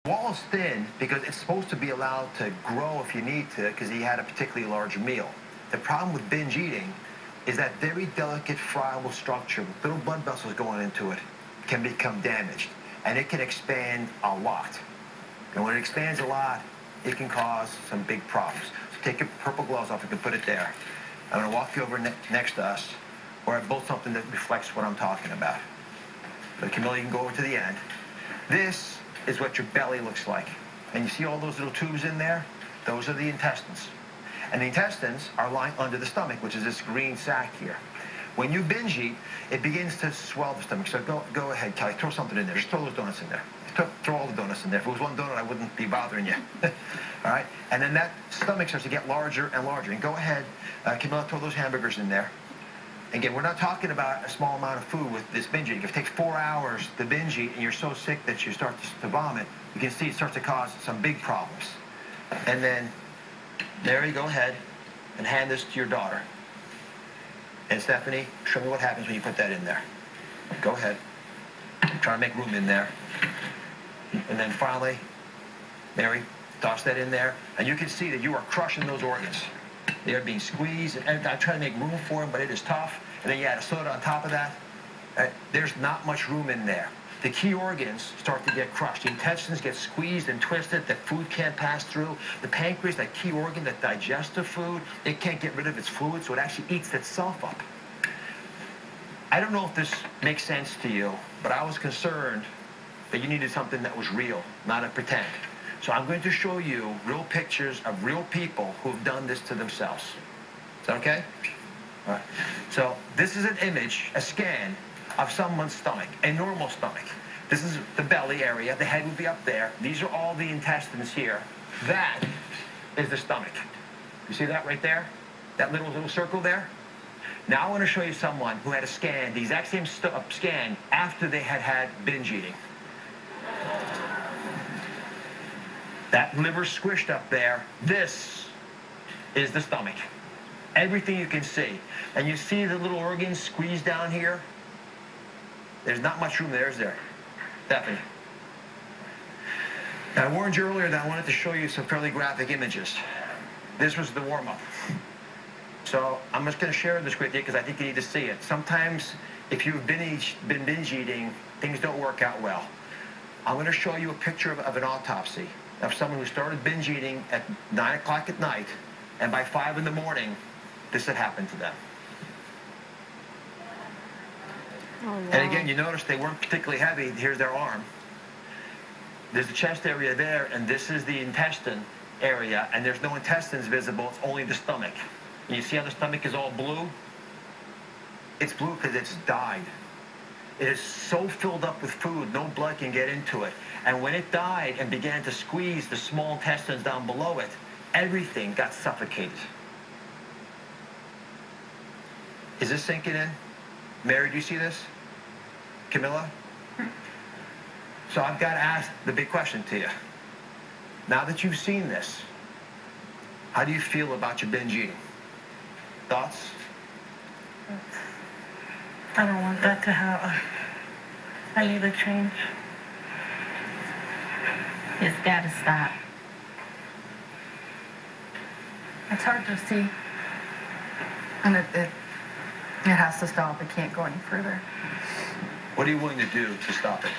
Wall is thin because it's supposed to be allowed to grow if you need to, because he had a particularly large meal. The problem with binge eating is that very delicate, friable structure with little blood vessels going into it can become damaged, and it can expand a lot. And when it expands a lot, it can cause some big problems. So take your purple gloves off. You can put it there. I'm going to walk you over next to us, where I built something that reflects what I'm talking about. But Camilla, you can go over to the end. This is what your belly looks like. And you see all those little tubes in there? Those are the intestines. And the intestines are lying under the stomach, which is this green sac here. When you binge eat, it begins to swell the stomach. So go ahead, Kelly, throw something in there. Just throw those donuts in there. Throw all the donuts in there. If it was one donut, I wouldn't be bothering you. All right? And then that stomach starts to get larger and larger. And go ahead, Camilla, throw those hamburgers in there. Again, we're not talking about a small amount of food with this binge eating. If it takes 4 hours to binge eat and you're so sick that you start to vomit, you can see it starts to cause some big problems. And then, Mary, go ahead and hand this to your daughter. And Stephanie, show me what happens when you put that in there. Go ahead. Try to make room in there. And then finally, Mary, toss that in there. And you can see that you are crushing those organs. They are being squeezed, and I try to make room for them, but it is tough. And then you add a soda on top of that. There's not much room in there. The key organs start to get crushed. The intestines get squeezed and twisted. The food can't pass through. The pancreas, that key organ that digests the food, it can't get rid of its fluid, so it actually eats itself up. I don't know if this makes sense to you, but I was concerned that you needed something that was real, not a pretend. So I'm going to show you real pictures of real people who have done this to themselves. Is that okay? All right. So this is an image, a scan of someone's stomach, a normal stomach. This is the belly area. The head would be up there. These are all the intestines here. That is the stomach. You see that right there? That little circle there? Now I want to show you someone who had a scan, the exact same scan after they had binge eating. That liver squished up there, this is the stomach. Everything you can see. And you see the little organs squeezed down here? There's not much room there, is there? Stephanie. Now, I warned you earlier that I wanted to show you some fairly graphic images. This was the warm-up. So I'm just going to share this with you because I think you need to see it. Sometimes, if you've been binge eating, things don't work out well. I'm going to show you a picture of an autopsy of someone who started binge eating at 9 o'clock at night, and by 5 in the morning, this had happened to them. Oh, wow. And again, you notice they weren't particularly heavy. Here's their arm. There's the chest area there, and this is the intestine area, and there's no intestines visible. It's only the stomach. And you see how the stomach is all blue? It's blue because it's died. It is so filled up with food, no blood can get into it. And when it died and began to squeeze the small intestines down below it, everything got suffocated. Is this sinking in? Mary, do you see this? Camilla? So I've got to ask the big question to you. Now that you've seen this, how do you feel about your binge eating? Thoughts? I don't want that to happen. I need a change. It's gotta stop. It's hard to see. And it has to stop. It can't go any further. What are you willing to do to stop it?